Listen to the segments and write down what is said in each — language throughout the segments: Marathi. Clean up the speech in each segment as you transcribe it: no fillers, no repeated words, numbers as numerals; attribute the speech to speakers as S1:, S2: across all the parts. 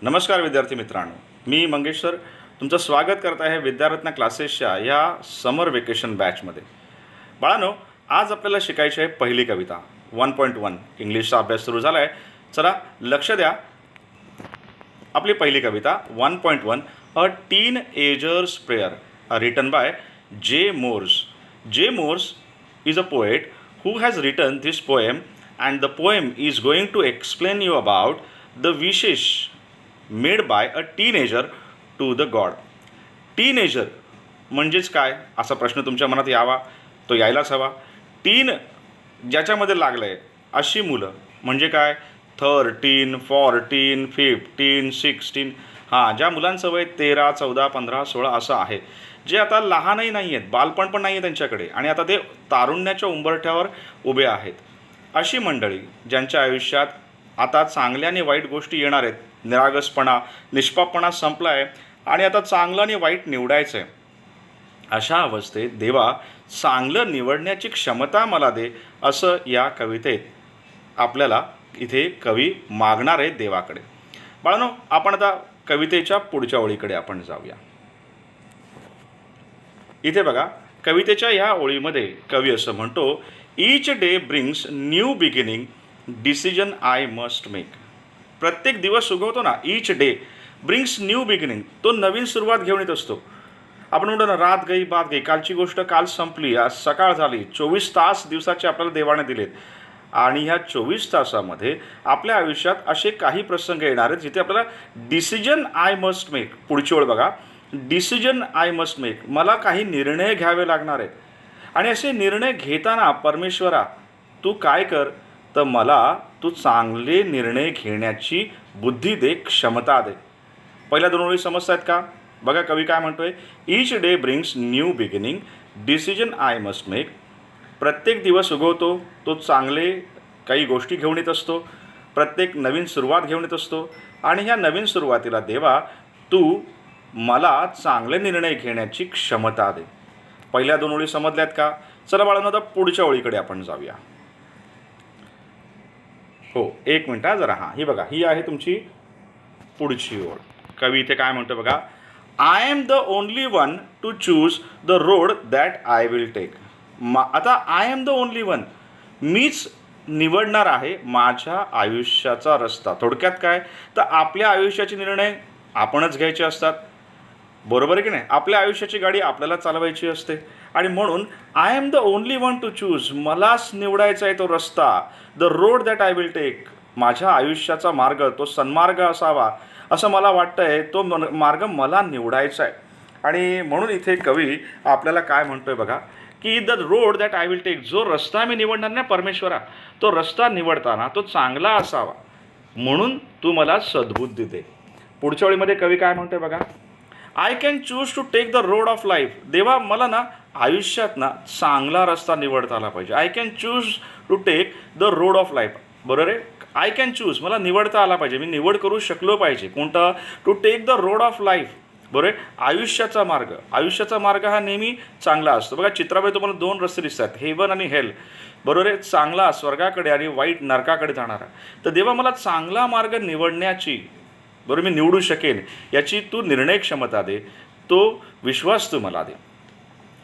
S1: नमस्कार विद्यार्थी मित्रांनो, मी मंगेश सर तुमचं स्वागत करत आहे विद्यारत्न क्लासेसच्या या समर वेकेशन बॅचमध्ये. बाळांनो, आज आपल्याला शिकायची आहे पहिली कविता 1.1. इंग्लिशचा अभ्यास सुरू झाला आहे. चला लक्ष द्या. आपली पहिली कविता 1.1 अ टीन agers prayer written by J Morse. जे Morse is a poet who has written this poem, and the poem is going to explain you about the wishes made by a teenager to the god. Teenager म्हणजेच काय असा प्रश्न तुमच्या मनात यावा, तो यायलाच हवा. टीन ज्याच्यामध्ये लागलं आहे अशी मुलं म्हणजे काय, 13, 14, 15, 16, हां, ज्या मुलांचं वय 13, 14, 15, 16 असं आहे, जे आता लहानही नाही आहेत, बालपण पण नाही आहे त्यांच्याकडे, आणि आता ते तारुण्याच्या उंबरठ्यावर उभे आहेत. अशी मंडळी ज्यांच्या आयुष्यात आता चांगल्या आणि वाईट गोष्टी येणार आहेत, निरागसपणा, निष्पापपणा संपला आहे आणि आता चांगलं आणि वाईट निवडायचं आहे. अशा अवस्थेत देवा चांगलं निवडण्याची क्षमता मला दे, असं या कवितेत आपल्याला इथे कवी मागणार आहे देवाकडे. बाळांनो, आपण आता कवितेच्या पुढच्या ओळीकडे आपण जाऊया. इथे बघा, कवितेच्या ह्या ओळीमध्ये कवी असं म्हणतो, each day brings new beginning, decision I must make. प्रत्येक दिवस उगवतो ना, each day brings new beginning, तो नवीन सुरुवात घेऊन येत असतो. आपण म्हणतो ना, रात गई बात गई, कालची गोष्ट काल संपली, आज सकाळ झाली. 24 तास दिवसाचे आपल्याला देवाने दिलेत, आणि ह्या 24 तासामध्ये आपल्या आयुष्यात असे काही प्रसंग येणार आहेत जिथे आपल्याला डिसिजन आय मस्ट मेक, पुढची ओळ बघा, डिसिजन आय मस्ट मेक, मला काही निर्णय घ्यावे लागणार आहेत. आणि असे निर्णय घेताना परमेश्वरा तू काय कर, तर मला तू चांगले निर्णय घेण्याची बुद्धी दे, क्षमता दे. पहिल्या दोन ओळी समजत आहेत का? बघा कवी काय म्हणतोय, each day brings new beginning, decision I must make. प्रत्येक दिवस उगवतो, तो चांगले काही गोष्टी घेऊन येत असतो, प्रत्येक नवीन सुरुवात घेऊन येत असतो, आणि ह्या नवीन सुरुवातीला देवा तू मला चांगले निर्णय घेण्याची क्षमता दे. पहिल्या दोन ओळी समजल्यात का? चला बाळांनो, आता पुढच्या ओळीकडे आपण जाऊया. हो, एक मिनटं जरा. हां, ही बघा, ही आहे तुमची पुढची ओळ. कवी इथे काय म्हणतो बघा, I am the only one to choose the road that I will take. आता I am the only one, मीच निवडणार आहे माझ्या आयुष्याचा रस्ता. थोडक्यात काय, तर आपल्या आयुष्याचे निर्णय आपणच घ्यायचे असतात, बरोबर आहे की नाही? आपल्या आयुष्याची गाडी आपल्याला चालवायची असते, आणि म्हणून I am the only one to choose, मलाच निवडायचा आहे तो रस्ता. The road that I will take, माझ्या आयुष्याचा मार्ग तो सन्मार्ग असावा असं मला वाटतं आहे, तो मार्ग मला निवडायचा आहे. आणि म्हणून इथे कवी आपल्याला काय म्हणतोय बघा, की the road that I will take, जो रस्ता मी निवडणार ना परमेश्वरा, तो रस्ता निवडताना तो चांगला असावा, म्हणून तू मला सद्बुद्धी दे. पुढच्या वेळीमध्ये कवी काय म्हणतोय बघा, I can choose to take the road of life. देवा मला ना आयुष्यात ना चांगला रस्ता निवडता आला पाहिजे. I can choose to take the road of life, बरोबर आहे? आय कॅन चूज, मला निवडता आला पाहिजे, मी निवड करू शकलो पाहिजे. कोणता? To take the road of life, बरोबर आहे? आयुष्याचा मार्ग. आयुष्याचा मार्ग हा नेहमी चांगला असतो. बघा चित्रामध्ये तुम्हाला दोन रस्ते दिसतात, हेवन आणि हेल, बरोबर आहे? चांगला स्वर्गाकडे आणि वाईट नरकाकडे जाणारा. तर देवा मला चांगला मार्ग निवडण्याची, बरोबर, मी निवडू शकेन याची तू निर्णय क्षमता दे, तो विश्वास तू मला दे.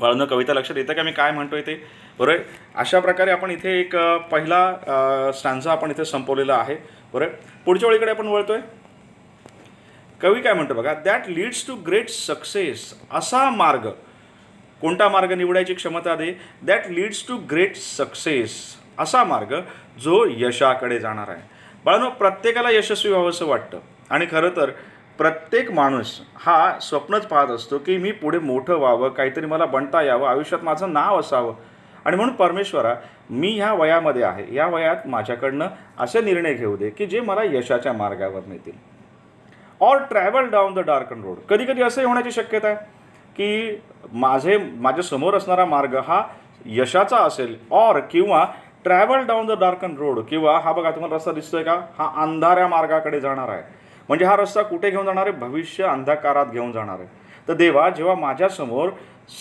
S1: बाळांनो, कविता लक्षात येतं का मी काय म्हणतोय ते? बरोबर. अशा प्रकारे आपण इथे एक पहिला स्टॅन्झा आपण इथे संपवलेला आहे, बरोबर. पुढच्या वेळीकडे आपण वळतोय. कवी काय म्हणतो बघा, that leads to great success, असा मार्ग, कोणता मार्ग निवडायची क्षमता दे? That leads to great success, असा मार्ग जो यशाकडे जाणार आहे. बाळांनो, प्रत्येकाला यशस्वी व्हावं असं वाटतं, आणि खरं तर प्रत्येक माणूस हा स्वप्नच पाहत असतो की मी पुढे मोठं व्हावं, काहीतरी मला बनता यावं, आयुष्यात माझं नाव असावं. आणि म्हणून परमेश्वरा, मी ह्या वयामध्ये आहे, या वयात माझ्याकडनं असे निर्णय घेऊ दे की जे मला यशाच्या मार्गावर नेतील. Or travel down the darken road, कधी कधी असंही होण्याची शक्यता आहे की माझ्यासमोर असणारा मार्ग हा यशाचा असेल, ऑर किंवा travel down the darken road, किंवा हा बघा तुम्हाला रस्ता दिसतोय का, हा अंधाऱ्या मार्गाकडे जाणार आहे. म्हणजे हा रस्ता कुठे घेऊन जाणार आहे? भविष्य अंधकारात घेऊन जाणार आहे. तर देवा, जेव्हा माझ्यासमोर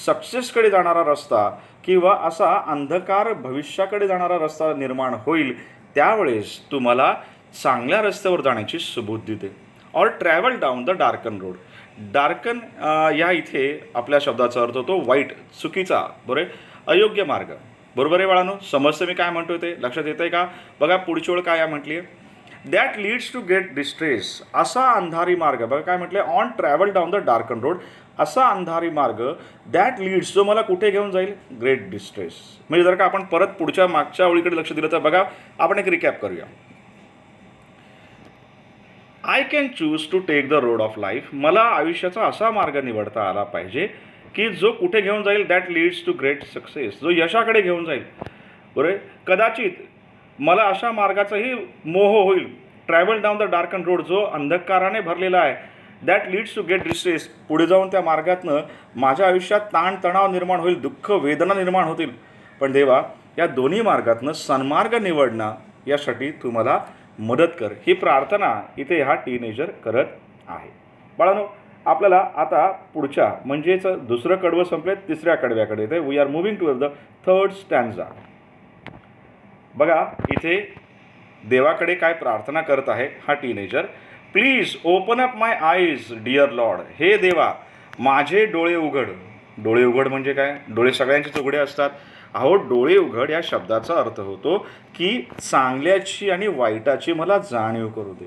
S1: सक्सेसकडे जाणारा रस्ता किंवा असा अंधकार भविष्याकडे जाणारा रस्ता निर्माण होईल, त्यावेळेस तू मला चांगल्या रस्त्यावर जाण्याची सुबुद्धी दे. Or travel down the darken road. Darkened या इथे आपल्या शब्दाचा अर्थ होतो वाईट, चुकीचा, बरोबर, अयोग्य मार्ग. बरोबर आहे बाळांनो? समजतं मी काय म्हणतोय ते? लक्षात येतं आहे का? बघा पुढची ओळ काय म्हटली आहे, that leads to get distress. असा अंधारी मार्ग, बघा काय म्हटलं, on travel down the darken road, असा अंधारी मार्ग, दॅट लीड्स, जो मला कुठे घेऊन जाईल, ग्रेट डिस्ट्रेस. म्हणजे जर का आपण परत पुढच्या मागच्या ओळीकडे लक्ष दिलं तर बघा, आपण एक रिकॅप करूया. I can choose to take the road of life. मला आयुष्याचा असा मार्ग निवडता आला पाहिजे की जो कुठे घेऊन जाईल, that leads to great success, जो यशाकडे घेऊन जाईल. बरोबर. कदाचित मला अशा मार्गाचाही मोह होईल, travel down the darken road, जो अंधकाराने भरलेला आहे, that leads to get distress, पुढे जाऊन त्या मार्गातनं माझ्या आयुष्यात ताणतणाव निर्माण होईल, दुःख वेदना निर्माण होतील. पण देवा, या दोन्ही मार्गातनं सन्मार्ग निवडणं यासाठी तू मला मदत कर. ही प्रार्थना इथे हा टीनेजर करत आहे. बाळांनो, आपल्याला आता पुढच्या म्हणजेच दुसरं कडवं संपले, तिसऱ्या कडव्याकडे येते. We are moving to the third stanza. बघा इथे देवाकडे काय प्रार्थना करत आहे हा teenager. Please open up my eyes dear lord. हे देवा, माझे डोळे उघड. डोळे उघड म्हणजे काय? डोळे सगळ्यांचेच उघडे असतात. अहो, डोळे उघड या शब्दाचा अर्थ होतो की चांगल्याची आणि वाईटाची मला जाणीव करू दे.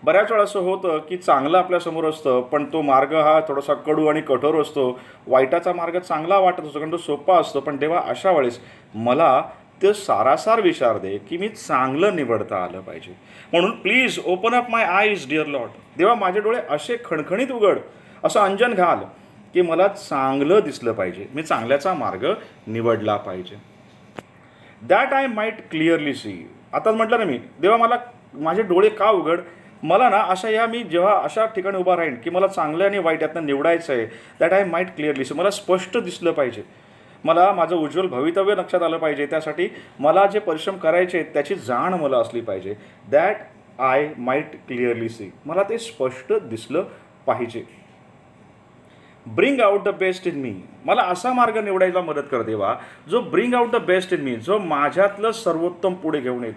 S1: बऱ्याच वेळा असं होतं की चांगलं आपल्यासमोर असतं, पण तो मार्ग हा थोडासा कडू आणि कठोर असतो. वाईटाचा मार्ग चांगला वाटत असतो कारण तो सोपा असतो. पण देवा, अशा वेळेस मला ते सारासार विचार दे की मी चांगलं निवडता आलं पाहिजे. म्हणून please open up my eyes dear lord. देवा, माझे डोळे असे खणखणीत उघड, असं अंजन घाल की मला चांगलं दिसलं पाहिजे, मी चांगल्याचा मार्ग निवडला पाहिजे. That I might clearly see. आता म्हटलं ना मी, देवा मला माझे डोळे का उघड, मला ना अशा मी जेव्हा अशा ठिकाणी उभा राहीन की मला चांगलं आणि वाईट यातनं निवडायचं आहे, that I might clearly see, मला स्पष्ट दिसलं पाहिजे, मला माझं उज्ज्वल भवितव्य लक्षात आलं पाहिजे, त्यासाठी मला जे परिश्रम करायचे आहेत त्याची जाण मला असली पाहिजे. That I might clearly see, मला ते स्पष्ट दिसलं पाहिजे. Bring out the best in me. मला असा मार्ग निवडायला मदत कर देवा, जो bring out the best in me, जो माझ्यातलं सर्वोत्तम पुढे घेऊन येईल.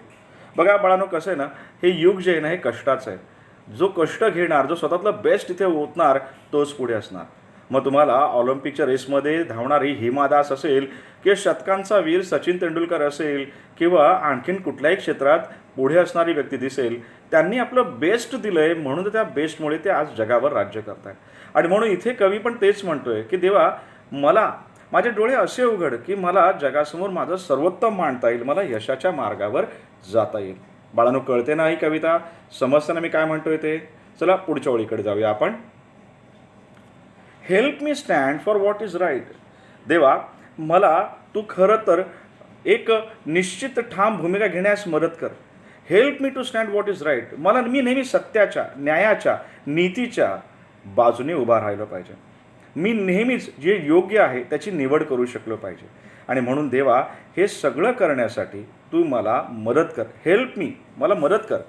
S1: बघा बाळांनो, कसं आहे ना, हे युग जे आहे ना हे कष्टाचं आहे. जो कष्ट घेणार, जो स्वतःतलं बेस्ट इथे ओतणार, तोच पुढे असणार. मग तुम्हाला ऑलिम्पिकच्या रेसमध्ये धावणारी हिमा दास असेल की शतकांचा वीर सचिन तेंडुलकर असेल किंवा आणखीन कुठल्याही क्षेत्रात पुढे असणारी व्यक्ती दिसेल, त्यांनी आपलं बेस्ट दिलं आहे, म्हणून त्या बेस्टमुळे ते आज जगावर राज्य करत आहेत. आणि म्हणून इथे कवी पण तेच म्हणतोय की देवा, मला माझे डोळे असे उघड की मला जगासमोर माझं सर्वोत्तम मांडता येईल, मला यशाच्या मार्गावर जाता येईल. बाळांनो, कळते ना ही कविता? समजताना मी काय म्हणतोय ते? चला पुढच्या ओळीकडे जाऊया आपण. Help me stand for what is right. देवा, मला तू खरं तर एक निश्चित ठाम भूमिका घेण्यास मदत कर. Help me to stand what is right. मी नेहमी सत्याच्या, न्यायाच्या, नीतीच्या बाजूने उभा राहिलं पाहिजे. मी नेहमीच जे योग्य आहे त्याची निवड करू शकलो पाहिजे. आणि म्हणून देवा, हे सगळं करण्यासाठी तू मला मदत कर. हेल्प मी, मला मदत कर.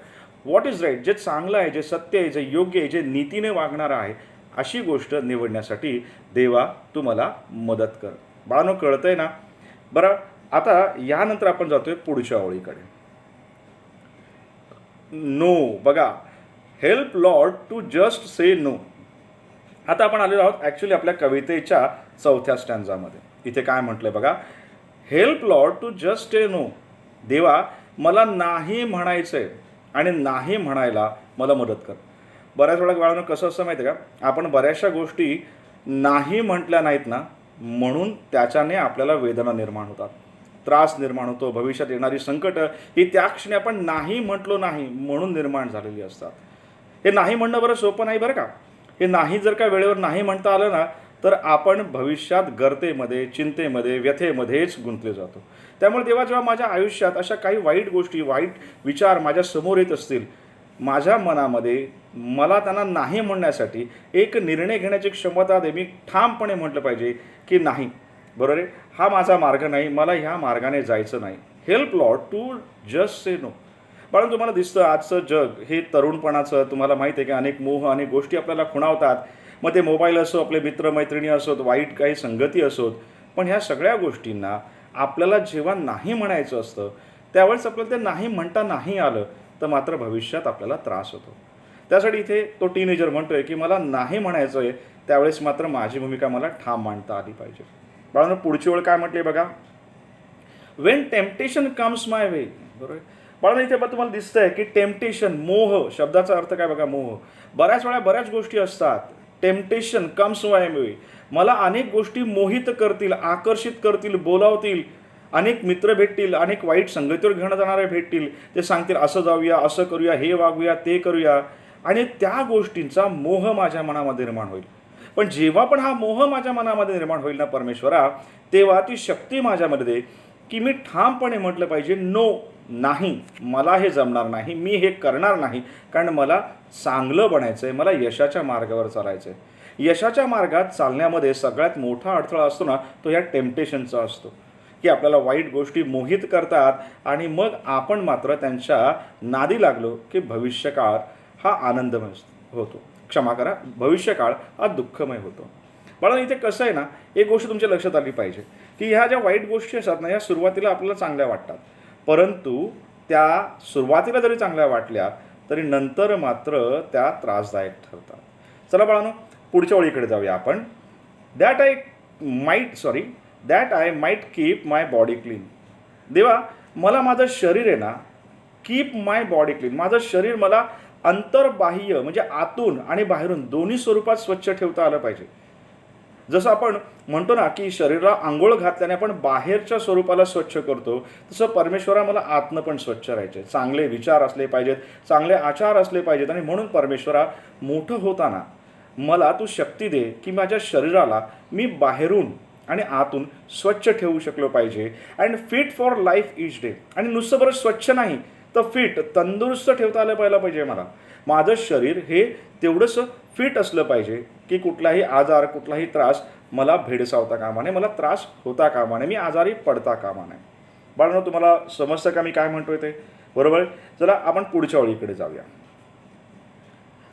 S1: व्हॉट इज राईट, जे चांगलं आहे, जे सत्य आहे, जे योग्य आहे, जे नीतीने वागणारं आहे, अशी गोष्ट निवडण्यासाठी देवा तू मला मदत कर. बाळांनो, कळतंय ना? बरं, आता यानंतर आपण जातोय पुढच्या ओळीकडे. नो. बघा, help lord to just say no. आता आपण आलेलो आहोत ॲक्च्युली आपल्या कवितेच्या चौथ्या स्टॅन्झामध्ये. इथे काय म्हटलंय बघा, help lord to just say no. देवा, मला नाही म्हणायचं आहे आणि नाही म्हणायला मला मदत कर. बऱ्याच वेळा बाळांनो कसं असं माहिती आहे का, आपण बऱ्याचशा गोष्टी नाही म्हटल्या नाहीत ना, म्हणून त्याच्याने आपल्याला वेदना निर्माण होतात, त्रास निर्माण होतो. भविष्यात येणारी संकट ही त्या क्षणी आपण नाही म्हटलो नाही म्हणून निर्माण झालेली असतात. हे नाही म्हणणं बरं सोपं नाही बरं का. हे नाही जर का वेळेवर नाही म्हणता आलं ना, तर आपण भविष्यात गर्तेमध्ये, चिंतेमध्ये, व्यथेमध्येच गुंतले जातो. त्यामुळे देवा, जेव्हा माझ्या आयुष्यात अशा काही वाईट गोष्टी, वाईट विचार माझ्या समोर येत असतील, माझ्या मनामध्ये मला त्यांना नाही म्हणण्यासाठी एक निर्णय घेण्याची क्षमता दे. मी ठामपणे म्हटलं पाहिजे की नाही, बरोबर आहे, हा माझा मार्ग नाही, मला ह्या मार्गाने जायचं नाही. Help lord to just say no. पण तुम्हाला दिसतं आजचं जग हे तरुणपणाचं, तुम्हाला माहिती आहे की अनेक मोह, अनेक गोष्टी आपल्याला खुणावतात. मग ते मोबाईल असो, आपले मित्रमैत्रिणी असोत, वाईट काही संगती असोत. पण ह्या सगळ्या गोष्टींना आपल्याला जेव्हा नाही म्हणायचं असतं, त्यावेळेस आपल्याला ते नाही म्हणता नाही आलं तर मात्र भविष्यात आपल्याला त्रास होतो. त्यासाठी इथे तो टीनेजर म्हणतोय की मला नाही म्हणायचं आहे, त्यावेळेस मात्र माझी भूमिका मला ठाम मांडता आली पाहिजे. बाळांनो, पुढची ओळ काय म्हटली बघा, Wien temptation comes my way. बरोबर. बाळांनो, इथे तुम्हाला दिसतंय की टेम्पटेशन, मोह, शब्दाचा अर्थ काय बघा, मोह. बऱ्याच वेळा बऱ्याच गोष्टी असतात. टेम्पटेशन कम्स माय वे, मला अनेक गोष्टी मोहित करतील, आकर्षित करतील, बोलावतील. अनेक मित्र भेटतील, अनेक वाईट संगतीवर घेणं जाणारे भेटतील. ते सांगतील असं जाऊया, असं करूया, हे वागूया, ते करूया, आणि त्या गोष्टींचा मोह माझ्या मनामध्ये निर्माण होईल. पण जेव्हा पण हा मोह माझ्या मनामध्ये निर्माण होईल ना परमेश्वरा, तेव्हा ती शक्ती माझ्यामध्ये दे की मी ठामपणे म्हटलं पाहिजे, नो, नाही, मला हे जमणार नाही, मी हे करणार नाही, कारण मला चांगलं बनायचं आहे, मला यशाच्या मार्गावर चालायचं आहे. यशाच्या मार्गात चालण्यामध्ये सगळ्यात मोठा अडथळा असतो ना, तो या टेम्पटेशनचा असतो, की आपल्याला वाईट गोष्टी मोहित करतात आणि मग आपण मात्र त्यांच्या नादी लागलो की भविष्यकाळ हा आनंदमय होतो, क्षमा करा, भविष्यकाळ हा दुःखमय होतो. मला इथे कसं आहे ना, एक गोष्ट तुमच्या लक्षात आली पाहिजे की ह्या ज्या वाईट गोष्टी असतात ना, ह्या सुरुवातीला आपल्याला चांगल्या वाटतात, परंतु त्या सुरुवातीला जरी चांगल्या वाटल्या तरी नंतर मात्र त्या त्रासदायक ठरतात. चला बाळांनो, पुढच्या ओळीकडे जाऊया आपण. That I might keep my body clean. देवा, मला माझं शरीर आहे ना, कीप माय बॉडी क्लीन, माझं शरीर मला अंतर्बाह्य म्हणजे आतून आणि बाहेरून दोन्ही स्वरूपात स्वच्छ ठेवता आलं पाहिजे. जसं आपण म्हणतो ना की शरीराला आंघोळ घातल्याने आपण बाहेरच्या स्वरूपाला स्वच्छ करतो, तसं परमेश्वरा मला आतनं पण स्वच्छ राहायचे, चांगले विचार असले पाहिजेत, चांगले आचार असले पाहिजेत. आणि म्हणून परमेश्वरा, मोठं होताना मला तू शक्ती दे की माझ्या शरीराला मी बाहेरून आणि आतून स्वच्छ ठेवू शकलो पाहिजे. And fit for life each day. आणि नुसतं बरं स्वच्छ नाही तर फिट, तंदुरुस्त ठेवता आलं पाहिजे. मला माझं शरीर हे तेवढंसं फिट असलं पाहिजे की कुठलाही आजार, कुठलाही त्रास मला भेडसावता कामा नये, मला त्रास होता कामा नये, मी आजारी पडता कामा नये. बाळांनो, तुम्हाला समजतं का मी काय म्हणतोय ते? बरोबर. चला आपण पुढच्या ओळीकडे जाऊया.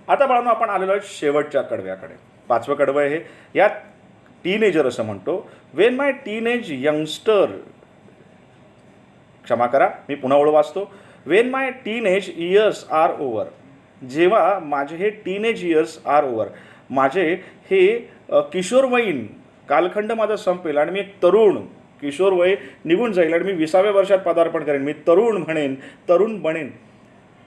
S1: आता बाळांनो, आपण आलेलो आहे शेवटच्या कडव्याकडे. 5वं कडवं आहे हे. यात टीनेजर असं म्हणतो, वेन माय टीनेज यंगस्टर, क्षमा करा, मी पुन्हा ओळ वाचतो, वेन माय टीनेज इयर्स आर ओव्हर. जेव्हा माझे हे टीनेज इयर्स आर ओव्हर, माझे हे किशोरवयीन कालखंड माझा संपेल आणि मी एक किशोर वय निघून जाईल आणि मी 20व्या वर्षात पदार्पण करेन, मी तरुण बनेन.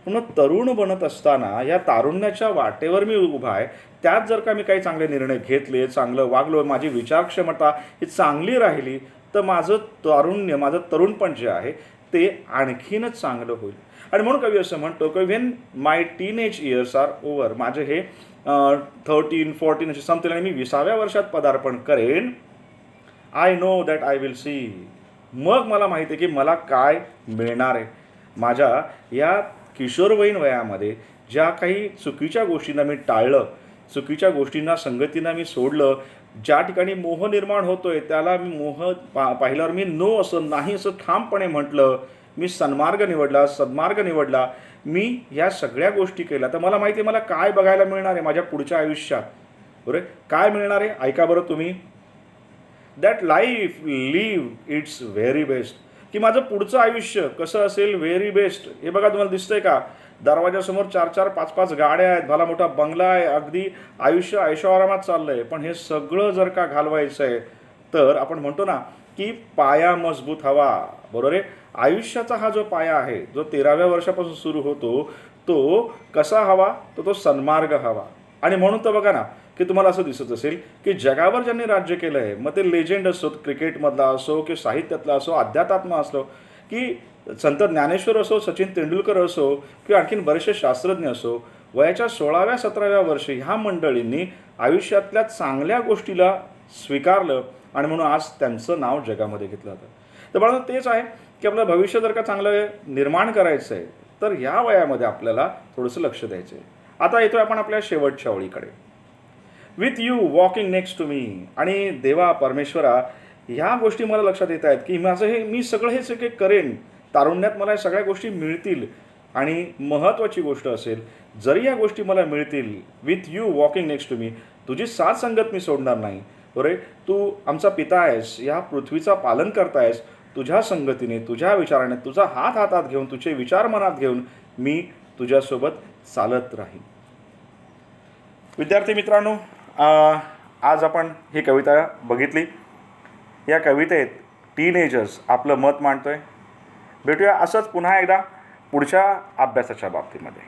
S1: पण तरुण बनत असताना या तारुण्याच्या वाटेवर मी उभा आहे, त्यात जर का मी काही चांगले निर्णय घेतले, चांगलं वागलो, माझी विचारक्षमता ही चांगली राहिली, तर माझं तारुण्य, माझं तरुणपण जे आहे ते आणखीनच चांगलं होईल. आणि म्हणून कवी असं म्हणतो की वेन माय टीनेज इयर्स आर ओव्हर, माझे हे 13-14 असे संपतील आणि मी 20व्या वर्षात पदार्पण करेन. I know that I will see. मग मला माहिती आहे की मला काय मिळणार आहे. माझ्या या किशोरवयीन वयामध्ये ज्या काही चुकीच्या गोष्टींना मी टाळलं, चुकीच्या गोष्टींना, संगतींना मी सोडलं, ज्या ठिकाणी मोह निर्माण होतोय त्याला मी मोह पाहिल्यावर मी नो असं, नाही असं ठामपणे म्हटलं, मी सन्मार्ग निवडला, सद्मार्ग निवडला, मी या सगळ्या गोष्टी केल्या, तर मला माहिती आहे मला काय बघायला मिळणार आहे माझ्या पुढच्या आयुष्यात. बरोबर. काय मिळणार आहे ऐका बरं तुम्ही. That life live its very best, की माझं पुढचं आयुष्य कसं असेल, व्हेरी बेस्ट. हे बघा, तुम्हाला दिसतंय का, दरवाजासमोर 4-4, 5-5 गाड्या आहेत, भला मोठा बंगला आहे, अगदी आयुष्य ऐशोआरामात चाललं आहे. पण हे सगळं जर का घालवायचं आहे तर आपण म्हणतो ना की पाया मजबूत हवा. बरोबर आहे. आयुष्याचा हा जो पाया आहे, जो 13व्या वर्षापासून सुरू होतो, तो कसा हवा, तो सन्मार्ग हवा. आणि म्हणून तर बघा ना की तुम्हाला असं दिसत असेल की जगावर ज्यांनी राज्य केलं आहे, मग ते लेजेंड असो, क्रिकेटमधला असो की साहित्यातला असो, अध्यात्म असलो की संत ज्ञानेश्वर असो, सचिन तेंडुलकर असो किंवा आणखीन बरेचसे शास्त्रज्ञ असो, वयाच्या 16व्या-17व्या वर्षी ह्या मंडळींनी आयुष्यातल्या चांगल्या गोष्टीला स्वीकारलं आणि म्हणून आज त्यांचं नाव जगामध्ये घेतलं जातं. तर मला तेच आहे की आपलं भविष्य जर का चांगलं निर्माण करायचं आहे तर ह्या वयामध्ये आपल्याला थोडंसं लक्ष द्यायचं आहे. आता येतोय आपण आपल्या शेवटच्या ओळीकडे. With you walking next to me. आणि देवा परमेश्वरा, ह्या गोष्टी मला लक्षात येत आहेत की मी सगळं हे सगळे करेन, तारुण्यात मला या सगळ्या गोष्टी मिळतील. आणि महत्त्वाची गोष्ट असेल, जरी या गोष्टी मला मिळतील, with you walking next to me, तुझी साथ संगत मी सोडणार नाही. बरोबर. तू आमचा पिता आहेस, या पृथ्वीचा पालन करतायस, तुझ्या संगतीने, तुझ्या विचाराने, तुझा हात हातात घेऊन, तुझे विचार मनात घेऊन मी तुझ्यासोबत चालत राहीन. विद्यार्थी मित्रांनो, आज आपण ही कविता बघितली. या कवितेत टीनेजर्स आपलं मत मांडतोय. भेटूया असंच पुन्हा एकदा पुढच्या अभ्यासाच्या बाबतीमध्ये.